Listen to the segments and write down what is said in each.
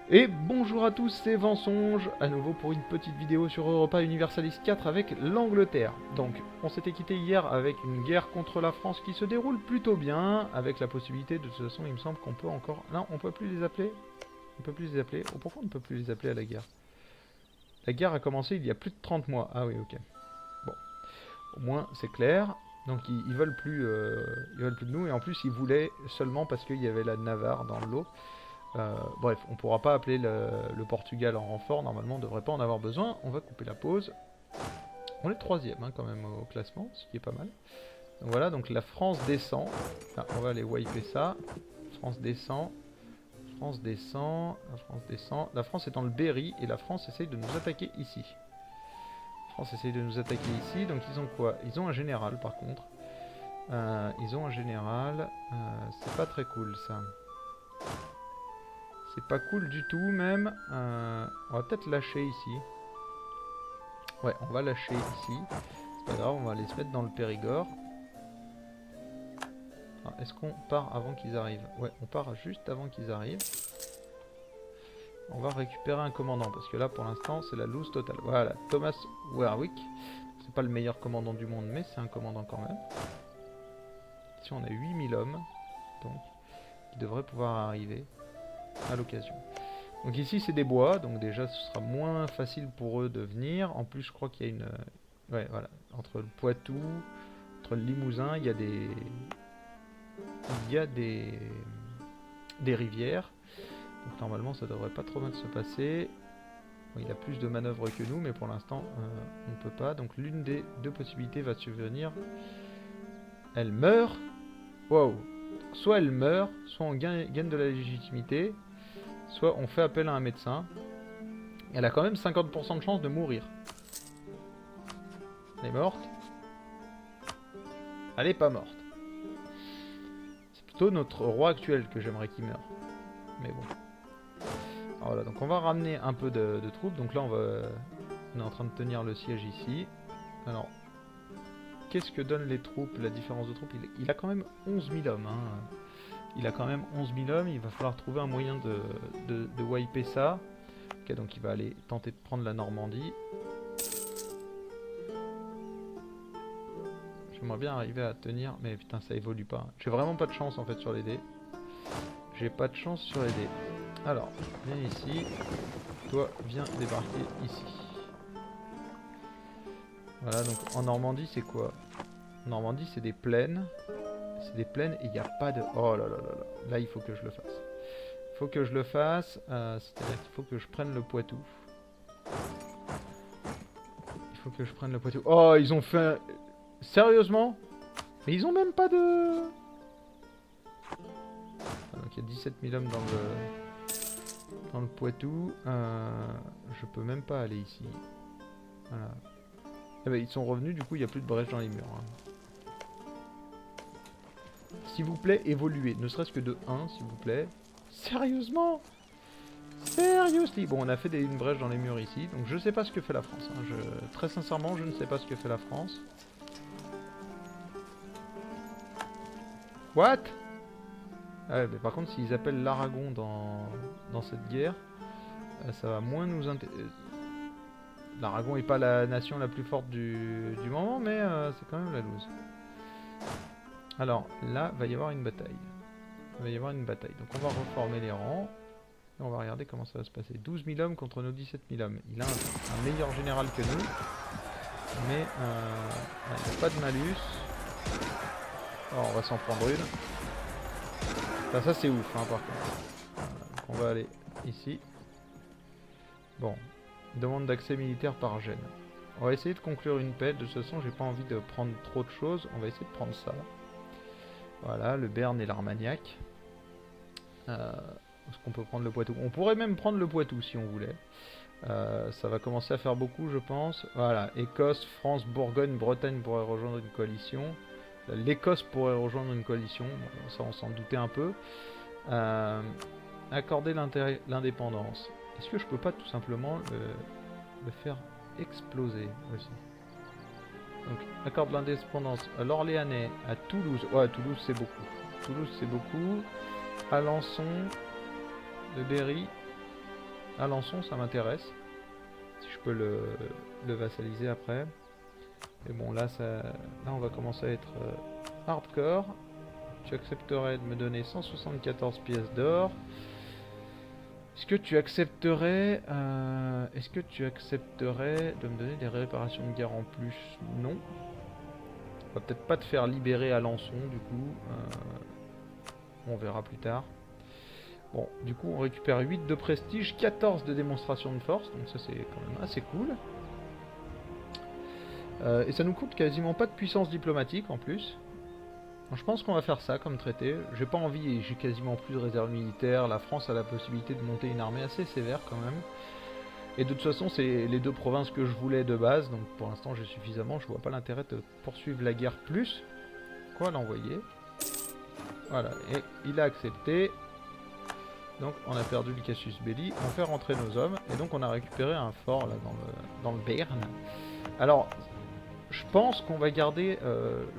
Et bonjour à tous, c'est Vensonge, à nouveau pour une petite vidéo sur Europa Universalis 4 avec l'Angleterre. Donc, on s'était quitté hier avec une guerre contre la France qui se déroule plutôt bien, avec la possibilité, de toute façon, il me semble qu'on peut encore... Non, on peut plus les appeler. On peut plus les appeler. Oh, pourquoi on ne peut plus les appeler à la guerre? La guerre a commencé il y a plus de 30 mois. Ah oui, ok. Bon, au moins, c'est clair. Donc, ils veulent plus, ils veulent plus de nous, et en plus, ils voulaient seulement parce qu'il y avait la Navarre dans l'eau. Bref, on pourra pas appeler le Portugal en renfort, normalement on devrait pas en avoir besoin. On va couper la pause. On est troisième hein, quand même au classement, ce qui est pas mal. Donc voilà, donc la France descend. Ah, on va aller wiper ça. France descend. France descend. La France descend. La France est dans le Berry et la France essaye de nous attaquer ici. La France essaye de nous attaquer ici, donc ils ont quoi? Ils ont un général par contre. Ils ont un général. C'est pas très cool ça. C'est pas cool du tout même. On va peut-être lâcher ici. Ouais, on va lâcher ici. C'est pas grave, on va aller se mettre dans le Périgord. Est-ce qu'on part avant qu'ils arrivent? Ouais, on part juste avant qu'ils arrivent. On va récupérer un commandant, parce que là pour l'instant c'est la loose totale. Voilà, Thomas Warwick. C'est pas le meilleur commandant du monde, mais c'est un commandant quand même. Ici on a 8000 hommes, donc qui devraient pouvoir arriver à l'occasion. Donc ici c'est des bois, donc déjà ce sera moins facile pour eux de venir. En plus je crois qu'il y a une... Ouais voilà, entre le Poitou, entre le Limousin, il y a des... Il y a des rivières. Donc normalement ça devrait pas trop mal se passer. Bon, il a plus de manœuvres que nous, mais pour l'instant on ne peut pas. Donc l'une des deux possibilités va survenir. Elle meurt. Wow. Soit elle meurt, soit on gagne de la légitimité, soit on fait appel à un médecin. Elle a quand même 50% de chance de mourir. Elle est morte. Elle est pas morte. C'est plutôt notre roi actuel que j'aimerais qu'il meure. Mais bon. Alors voilà, donc on va ramener un peu de troupes. Donc là on est en train de tenir le siège ici. Alors, qu'est-ce que donnent les troupes, la différence de troupes? Il a quand même 11 000 hommes. Hein. Il a quand même 11 000 hommes. Il va falloir trouver un moyen de wiper ça. Ok, donc il va aller tenter de prendre la Normandie. J'aimerais bien arriver à tenir, mais putain ça évolue pas. J'ai vraiment pas de chance en fait sur les dés. J'ai pas de chance sur les dés. Alors, viens ici. Toi, viens débarquer ici. Voilà, donc en Normandie c'est quoi? En Normandie c'est des plaines. C'est des plaines et il n'y a pas de... Oh là là là là. Là il faut que je le fasse. Il faut que je le fasse. C'est-à-dire qu'il faut que je prenne le Poitou. Il faut que je prenne le Poitou. Oh, ils ont fait... Sérieusement? Mais ils ont même pas de... Donc il y a 17 000 hommes dans le Poitou. Je peux même pas aller ici. Voilà. Eh ben, ils sont revenus, du coup il n'y a plus de brèche dans les murs. Hein. S'il vous plaît, évoluez. Ne serait-ce que de 1, s'il vous plaît. Sérieusement? Seriously? Bon, on a fait une brèche dans les murs ici. Donc je sais pas ce que fait la France. Hein. Très sincèrement, je ne sais pas ce que fait la France. What? Ah ouais, mais par contre, s'ils appellent l'Aragon dans cette guerre, ça va moins nous intéresser. L'Aragon est pas la nation la plus forte du moment, mais c'est quand même la loose. Alors, là, va y avoir une bataille. Il va y avoir une bataille. Donc on va reformer les rangs. Et on va regarder comment ça va se passer. 12 000 hommes contre nos 17 000 hommes. Il a un meilleur général que nous. Mais il n'y a pas de malus. Alors, on va s'en prendre une. Enfin, ça c'est ouf, hein, par contre. Donc on va aller ici. Bon. Demande d'accès militaire par gêne. On va essayer de conclure une paix. De toute façon, j'ai pas envie de prendre trop de choses. On va essayer de prendre ça. Voilà, le Béarn et l'Armagnac. Est-ce qu'on peut prendre le Poitou? On pourrait même prendre le Poitou si on voulait. Ça va commencer à faire beaucoup, je pense. Voilà, Écosse, France, Bourgogne, Bretagne pourraient rejoindre une coalition. L'Écosse pourrait rejoindre une coalition. Bon, ça, on s'en doutait un peu. Accorder l'indépendance. Est-ce que je peux pas tout simplement le faire exploser aussi? Donc, accorde l'indépendance à l'Orléanais, à Toulouse. Ouais, Toulouse c'est beaucoup. Toulouse c'est beaucoup. Alençon, le Berry. Alençon, ça m'intéresse. Si je peux le vassaliser après. Mais bon, là, on va commencer à être hardcore. Tu accepterais de me donner 174 pièces d'or. Est-ce que tu accepterais de me donner des réparations de guerre en plus? Non. On va peut-être pas te faire libérer Alençon, du coup. On verra plus tard. Bon, du coup, on récupère 8 de prestige, 14 de démonstration de force. Donc ça, c'est quand même assez cool. Et ça nous coûte quasiment pas de puissance diplomatique, en plus. Donc, je pense qu'on va faire ça comme traité. J'ai pas envie, j'ai quasiment plus de réserve militaire. La France a la possibilité de monter une armée assez sévère, quand même. Et de toute façon, c'est les deux provinces que je voulais de base. Donc pour l'instant, j'ai suffisamment. Je vois pas l'intérêt de poursuivre la guerre plus. Quoi l'envoyer? Voilà, et il a accepté. Donc on a perdu le Cassius Belli, on fait rentrer nos hommes, et donc on a récupéré un fort là dans le Béarn. Alors, je pense qu'on va garder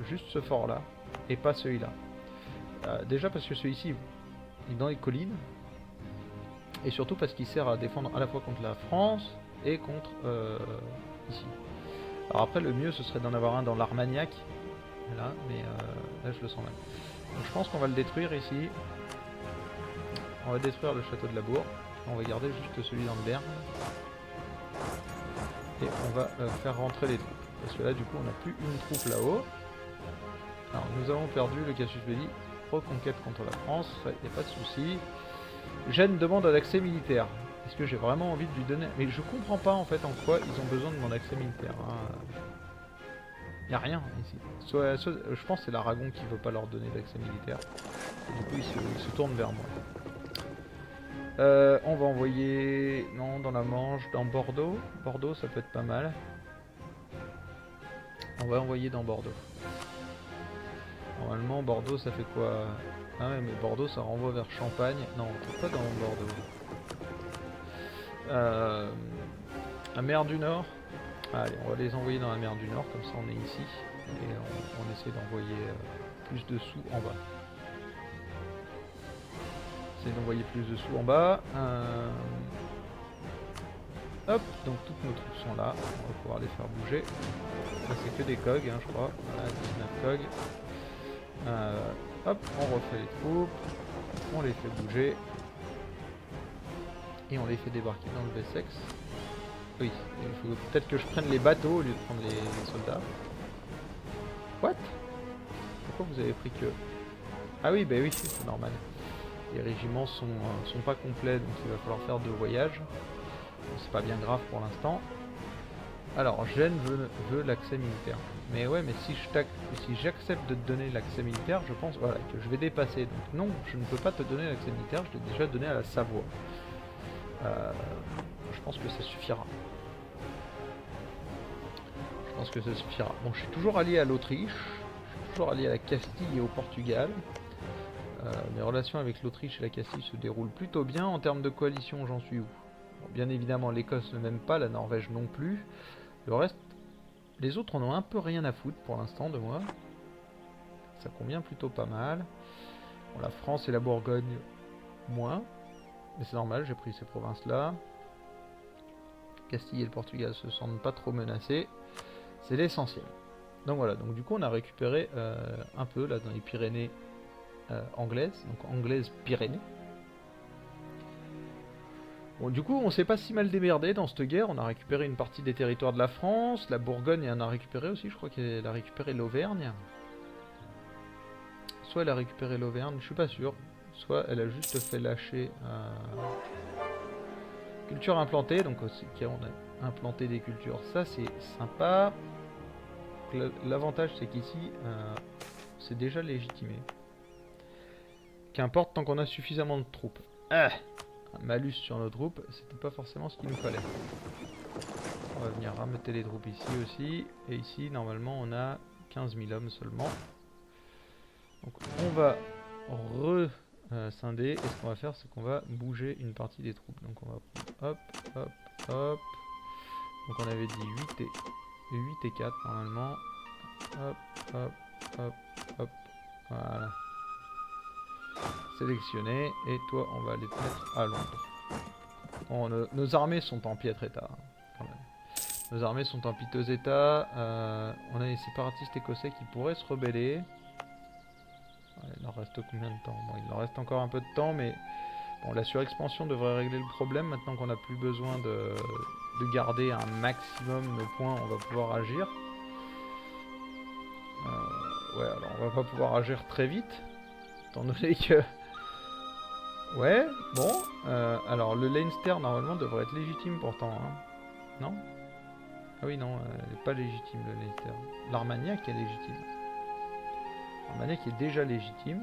juste ce fort là, et pas celui-là. Déjà parce que celui-ci est dans les collines, et surtout parce qu'il sert à défendre à la fois contre la France et contre ici. Alors après le mieux ce serait d'en avoir un dans l'Armagnac, là, mais là je le sens mal. Donc je pense qu'on va le détruire ici. On va détruire le château de la Bourg. On va garder juste celui dans le Béarn. Et on va faire rentrer les troupes. Parce que là, du coup, on n'a plus une troupe là-haut. Alors, nous avons perdu le Cassius Belli. Reconquête contre la France. Il n'y a pas de souci. Gênes demande un accès militaire. Est-ce que j'ai vraiment envie de lui donner... Mais je comprends pas, en fait, en quoi ils ont besoin de mon accès militaire. Il n'y a rien ici. Je pense que c'est l'Aragon qui veut pas leur donner d'accès militaire. Et du coup, ils se tournent vers moi. On va envoyer... Non, dans la Manche, dans Bordeaux. Bordeaux, ça peut être pas mal. On va envoyer dans Bordeaux. Normalement, Bordeaux, ça fait quoi? Ah ouais, mais Bordeaux, ça renvoie vers Champagne. Non, pas dans Bordeaux. La mer du Nord. Allez, on va les envoyer dans la mer du Nord, comme ça on est ici. Et on essaie d'envoyer plus de sous en bas. D'envoyer plus de sous en bas. Hop, donc toutes nos troupes sont là. On va pouvoir les faire bouger. Là c'est que des cogs, hein, je crois. Voilà, 19 cogs. Hop, on refait les troupes. On les fait bouger. Et on les fait débarquer dans le Wessex. Oui, il faut peut-être que je prenne les bateaux au lieu de prendre les soldats. What? Pourquoi vous avez pris que... Ah oui, bah oui, c'est normal. Les régiments sont pas complets, donc il va falloir faire 2 voyages. C'est pas bien grave pour l'instant. Alors, Gênes veut l'accès militaire. Mais ouais, mais si j'accepte de te donner l'accès militaire, je pense voilà, que je vais dépasser. Donc non, je ne peux pas te donner l'accès militaire, je l'ai déjà donné à la Savoie. Je pense que ça suffira. Je pense que ça suffira. Bon, je suis toujours allié à l'Autriche, je suis toujours allié à la Castille et au Portugal. Mes relations avec l'Autriche et la Castille se déroulent plutôt bien. En termes de coalition, j'en suis où? Bon, bien évidemment, l'Écosse ne m'aime pas, la Norvège non plus. Le reste, les autres en ont un peu rien à foutre pour l'instant de moi. Ça convient plutôt pas mal. Bon, la France et la Bourgogne, moins. Mais c'est normal, j'ai pris ces provinces-là. Castille et le Portugal se sentent pas trop menacés. C'est l'essentiel. Donc voilà, donc du coup on a récupéré un peu là dans les Pyrénées anglaises, donc anglaises Pyrénées. Bon, du coup on s'est pas si mal démerdé dans cette guerre, on a récupéré une partie des territoires de la France, la Bourgogne en a récupéré aussi, je crois qu'elle a récupéré l'Auvergne. Soit elle a récupéré l'Auvergne, je suis pas sûr, soit elle a juste fait lâcher culture implantée, donc aussi on a implanté des cultures, ça c'est sympa. L'avantage c'est qu'ici c'est déjà légitimé. Qu'importe tant qu'on a suffisamment de troupes. Un malus sur nos troupes, c'était pas forcément ce qu'il nous fallait. On va venir rameuter les troupes ici aussi. Et ici normalement on a 15 000 hommes seulement. Donc on va scinder et ce qu'on va faire c'est qu'on va bouger une partie des troupes. Donc on va prendre hop, hop, hop. Donc on avait dit 8 et 4 normalement. Hop, hop, hop, hop. Voilà. Sélectionner. Et toi, on va aller te mettre à Londres. Bon, nos armées sont en piètre état, hein, quand même. Nos armées sont en piteux état. On a les séparatistes écossais qui pourraient se rebeller. Ouais, il leur reste combien de temps? Bon, il leur reste encore un peu de temps, mais bon, la surexpansion devrait régler le problème. Maintenant qu'on n'a plus besoin de garder un maximum nos points, on va pouvoir agir. Ouais, alors on va pas pouvoir agir très vite, étant donné que... Ouais, bon, alors le Leinster normalement devrait être légitime pourtant, hein. Non? Ah oui, non, elle n'est pas légitime le Leinster. L'Armagnac est légitime. L'Armagnac est déjà légitime.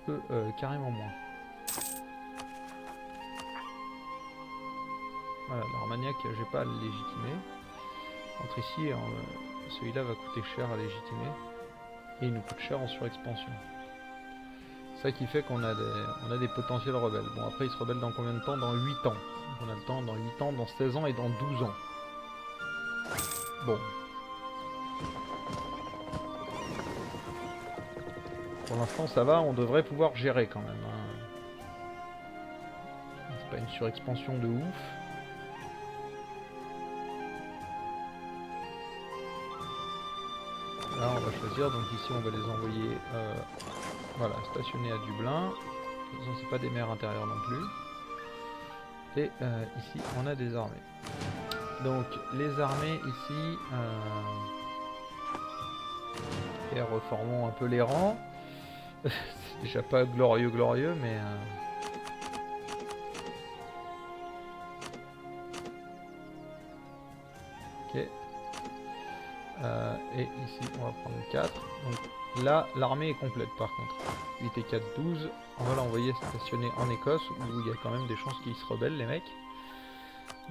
Eux, carrément moins. Voilà, l'Armagnac, j'ai pas à le légitimer. Entre ici, celui-là va coûter cher à légitimer. Et il nous coûte cher en surexpansion. C'est ça qui fait qu'on a des potentiels rebelles. Bon, après, ils se rebellent dans combien de temps? Dans 8 ans. Donc on a le temps dans 8 ans, dans 16 ans et dans 12 ans. Bon. Pour l'instant, ça va, on devrait pouvoir gérer quand même, hein. C'est pas une surexpansion de ouf. Là, on va choisir, donc ici, on va les envoyer voilà, stationner à Dublin. De toute façon, c'est pas des mers intérieures non plus. Et ici, on a des armées. Donc, les armées ici... et reformons un peu les rangs. C'est déjà pas glorieux, mais... Ok. Et ici, on va prendre 4. Donc là, l'armée est complète par contre. 8 et 4, 12. On va l'envoyer stationner en Écosse, où il y a quand même des chances qu'ils se rebellent, les mecs.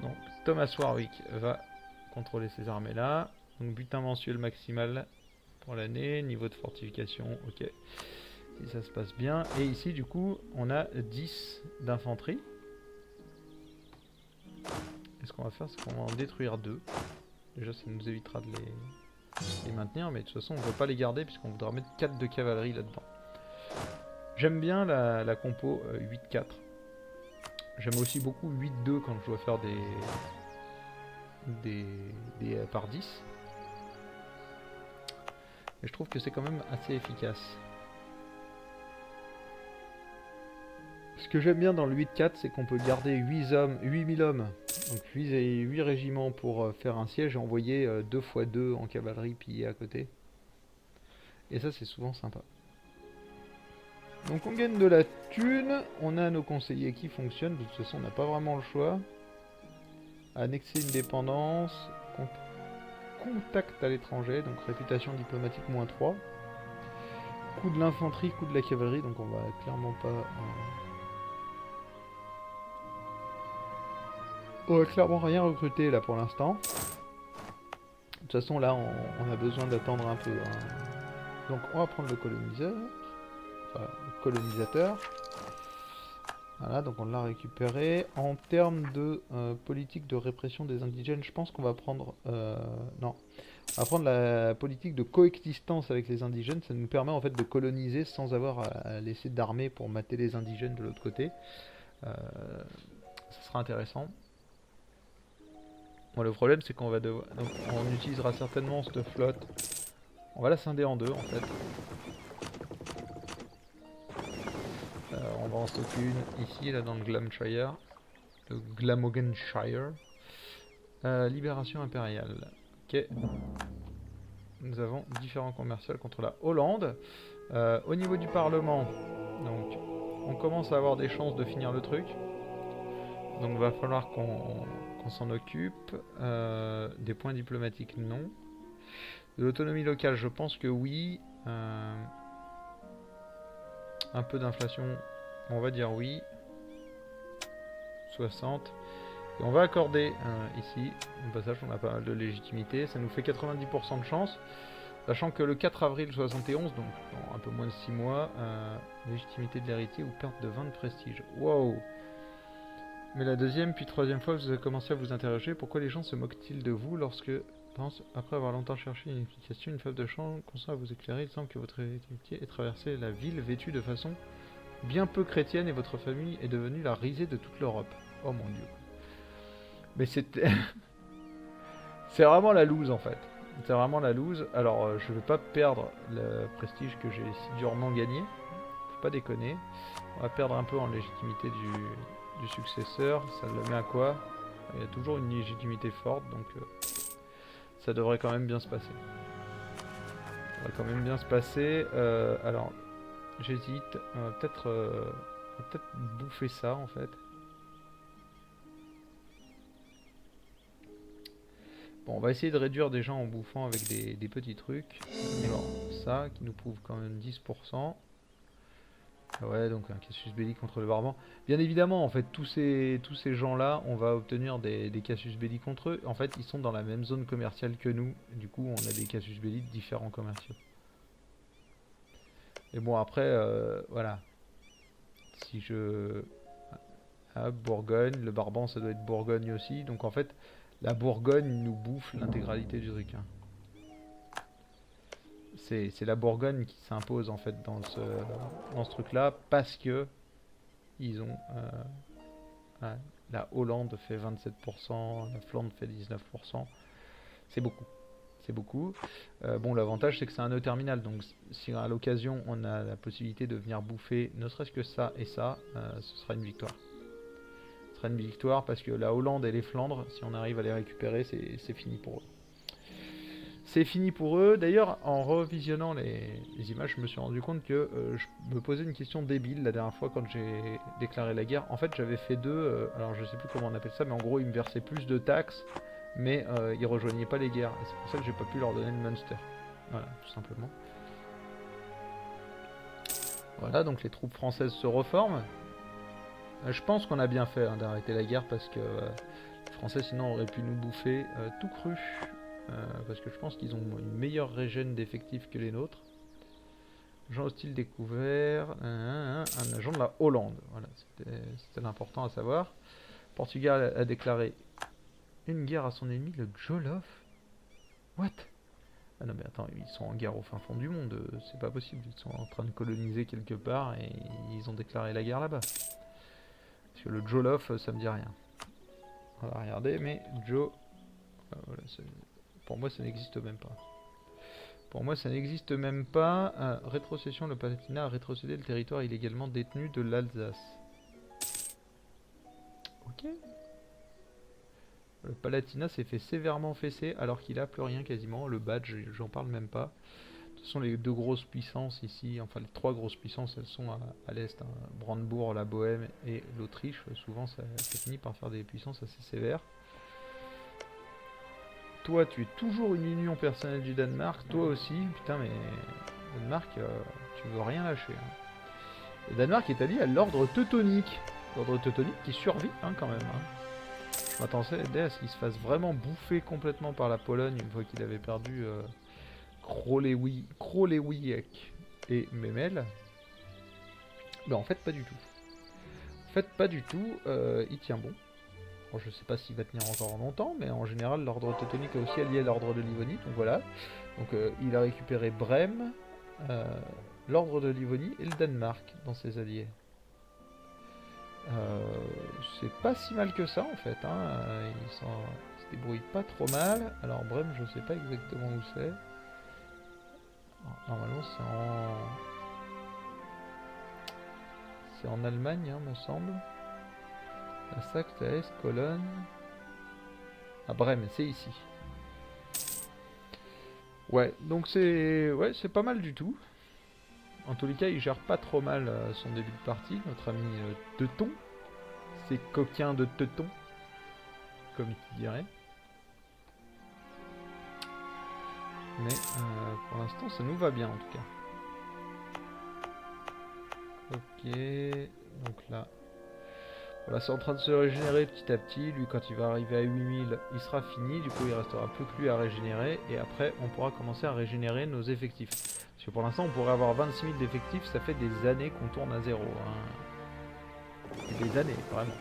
Donc Thomas Warwick va contrôler ces armées-là. Donc butin mensuel maximal pour l'année. Niveau de fortification, ok. Si ça se passe bien. Et ici, du coup, on a 10 d'infanterie. Et ce qu'on va faire, c'est qu'on va en détruire 2. Déjà, ça nous évitera de les maintenir, mais de toute façon, on ne veut pas les garder puisqu'on voudra mettre 4 de cavalerie là-dedans. J'aime bien la compo 8-4. J'aime aussi beaucoup 8-2 quand je dois faire des par 10. Et je trouve que c'est quand même assez efficace. Ce que j'aime bien dans le 8-4, c'est qu'on peut garder 8000 hommes, donc 8 régiments pour faire un siège et envoyer 2 x 2 en cavalerie pillée à côté. Et ça, c'est souvent sympa. Donc on gagne de la thune, on a nos conseillers qui fonctionnent, de toute façon on n'a pas vraiment le choix. Annexer une dépendance, contact à l'étranger, donc réputation diplomatique -3. Coup de l'infanterie, coup de la cavalerie, donc on va clairement pas... On va clairement rien recruter là pour l'instant. De toute façon là on a besoin d'attendre un peu, hein. Donc on va prendre le coloniseur. Enfin, le colonisateur. Voilà, donc on l'a récupéré. En termes de politique de répression des indigènes, je pense qu'on va prendre... non. On va prendre la politique de coexistence avec les indigènes. Ça nous permet en fait de coloniser sans avoir à laisser d'armée pour mater les indigènes de l'autre côté. Ça sera intéressant. Bon, le problème c'est qu'on va devoir... Donc, on utilisera certainement cette flotte. On va la scinder en deux en fait. On va en stocker une ici, là dans le Glamshire. Le Glamorganshire. Libération impériale. Ok. Nous avons différents commerciaux contre la Hollande. Au niveau du Parlement, donc, on commence à avoir des chances de finir le truc. Donc va falloir qu'on s'en occupe. Des points diplomatiques, non. De l'autonomie locale, je pense que oui. Un peu d'inflation, on va dire oui. 60. Et on va accorder ici, au passage on a pas mal de légitimité, ça nous fait 90% de chance. Sachant que le 4 avril 71, donc dans un peu moins de 6 mois, légitimité de l'héritier ou perte de 20 de prestige. Wow! Mais la deuxième puis troisième fois, vous avez commencé à vous interroger pourquoi les gens se moquent-ils de vous lorsque, après avoir longtemps cherché une explication, une fable de champ consent à vous éclairer, il semble que votre héritier ait traversé la ville vêtu de façon bien peu chrétienne et votre famille est devenue la risée de toute l'Europe. Oh mon dieu. Mais c'était... c'est vraiment la loose en fait. C'est vraiment la loose. Alors je vais pas perdre le prestige que j'ai si durement gagné. Faut pas déconner. On va perdre un peu en légitimité du successeur. Ça le met à quoi? Il y a toujours une légitimité forte, donc ça devrait quand même bien se passer. Ça devrait quand même bien se passer. Alors, j'hésite. On va peut-être bouffer ça en fait. Bon, on va essayer de réduire déjà en bouffant avec des petits trucs. Genre ça, qui nous prouve quand même 10%. Ouais, donc un casus belli contre le barbare. Bien évidemment, en fait, tous ces gens-là, on va obtenir des casus belli contre eux. En fait, ils sont dans la même zone commerciale que nous. Du coup, on a des casus belli de différents commerciaux. Et bon, après, voilà. Si je... Ah, Bourgogne, le Barban, ça doit être Bourgogne aussi. Donc en fait, la Bourgogne nous bouffe l'intégralité du truc. Hein. C'est la Bourgogne qui s'impose en fait dans ce truc-là parce que ils ont... ouais, la Hollande fait 27%, la Flandre fait 19%. C'est beaucoup. C'est beaucoup. Bon, l'avantage c'est que c'est un nœud terminal, donc si à l'occasion on a la possibilité de venir bouffer ne serait-ce que ça et ça, ce sera une victoire. Ce sera une victoire parce que la Hollande et les Flandres, si on arrive à les récupérer, c'est fini pour eux. C'est fini pour eux. D'ailleurs, en revisionnant les images, je me suis rendu compte que je me posais une question débile la dernière fois quand j'ai déclaré la guerre. En fait, j'avais fait alors je sais plus comment on appelle ça, mais en gros, ils me versaient plus de taxes, mais ils rejoignaient pas les guerres. Et c'est pour ça que j'ai pas pu leur donner le Munster. Voilà, tout simplement. Voilà, donc les troupes françaises se reforment. Je pense qu'on a bien fait hein, d'arrêter la guerre parce que les Français sinon auraient pu nous bouffer tout cru. Parce que je pense qu'ils ont une meilleure régène d'effectifs que les nôtres. Agent hostile découvert. Un agent de la Hollande. Voilà, c'était l'important à savoir. Portugal a déclaré une guerre à son ennemi, le Jolof. What? Ah non mais attends, ils sont en guerre au fin fond du monde. C'est pas possible. Ils sont en train de coloniser quelque part et ils ont déclaré la guerre là-bas. Parce que le Jolof, ça me dit rien. On va regarder, mais voilà, pour moi, ça n'existe même pas. Pour moi, ça n'existe même pas. Rétrocession, le Palatinat a rétrocédé le territoire illégalement détenu de l'Alsace. Ok. Le Palatinat s'est fait sévèrement fesser alors qu'il a plus rien quasiment. Le badge, j'en parle même pas. Ce sont les deux grosses puissances ici. Enfin, les trois grosses puissances, elles sont à l'est. Hein. Brandebourg, la Bohème et l'Autriche. Souvent, ça finit par faire des puissances assez sévères. Toi, tu es toujours une union personnelle du Danemark. Toi aussi. Putain, mais... Danemark, tu veux rien lâcher. Hein. Le Danemark est allié à l'ordre teutonique. L'ordre teutonique qui survit hein, quand même. Hein. Je m'attendais à ce qu'il se fasse vraiment bouffer complètement par la Pologne une fois qu'il avait perdu Krolewiek et Memel. Mais en fait, pas du tout. En fait, pas du tout. Il tient bon. Bon, je sais pas s'il va tenir encore longtemps, mais en général, l'ordre teutonique est aussi allié à l'ordre de Livonie. Donc voilà. Donc il a récupéré Brême, l'ordre de Livonie et le Danemark dans ses alliés. C'est pas si mal que ça en fait. Hein. Il se débrouille pas trop mal. Alors Brême, je sais pas exactement où c'est. Normalement, c'est en Allemagne, hein, me semble. La Saxe, la Hesse, Cologne. Ah, Brême, c'est ici. Ouais, donc c'est pas mal du tout. En tous les cas, il gère pas trop mal son début de partie, notre ami Teuton. Ces coquins de Teuton, comme tu dirais. Mais pour l'instant, ça nous va bien en tout cas. Ok, donc là... Voilà, c'est en train de se régénérer petit à petit. Lui, quand il va arriver à 8000, il sera fini. Du coup, il restera plus que lui à régénérer. Et après, on pourra commencer à régénérer nos effectifs. Parce que pour l'instant, on pourrait avoir 26 000 d'effectifs. Ça fait des années qu'on tourne à zéro. Hein. Des années, vraiment.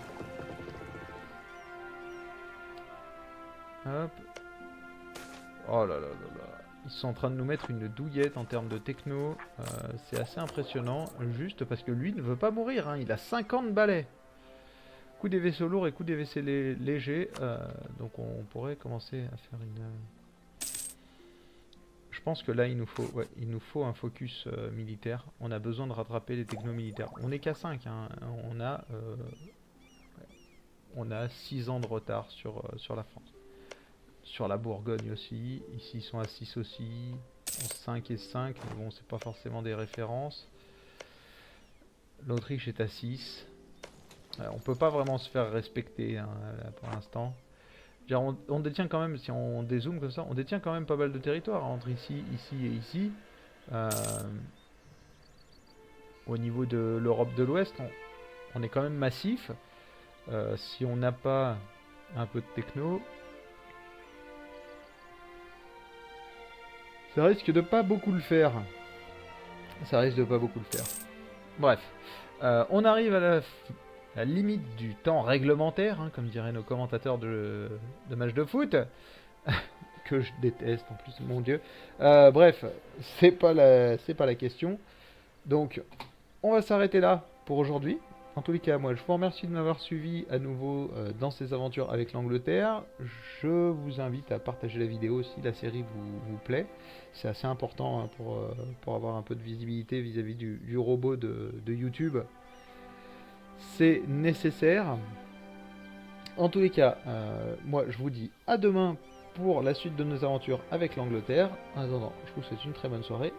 Hop. Oh là là là là. Ils sont en train de nous mettre une douillette en termes de techno. C'est assez impressionnant, juste parce que lui ne veut pas mourir, hein. Il a 50 balais. Coup des vaisseaux lourds et coup des vaisseaux légers. Donc on pourrait commencer à faire une... Je pense que là il nous faut un focus militaire. On a besoin de rattraper les technos militaires. On est qu'à 5, hein. On a 6 ans de retard sur la France. Sur la Bourgogne aussi. Ici ils sont à 6 aussi. 5 et 5, mais bon c'est pas forcément des références. L'Autriche est à 6. On peut pas vraiment se faire respecter, hein, là, pour l'instant. On détient quand même, si on dézoome comme ça, on détient quand même pas mal de territoire, hein, entre ici, ici et ici. Au niveau de l'Europe de l'Ouest, on est quand même massif. Si on n'a pas un peu de techno, ça risque de pas beaucoup le faire. Ça risque de pas beaucoup le faire. Bref, on arrive à la limite du temps réglementaire, hein, comme diraient nos commentateurs de matchs de foot, que je déteste en plus, mon dieu. Bref, c'est pas la question. Donc, on va s'arrêter là pour aujourd'hui. En tous les cas, moi, je vous remercie de m'avoir suivi à nouveau dans ces aventures avec l'Angleterre. Je vous invite à partager la vidéo si la série vous plaît. C'est assez important, hein, pour avoir un peu de visibilité vis-à-vis du robot de YouTube. C'est nécessaire. En tous les cas, moi, je vous dis à demain pour la suite de nos aventures avec l'Angleterre. En attendant, je vous souhaite une très bonne soirée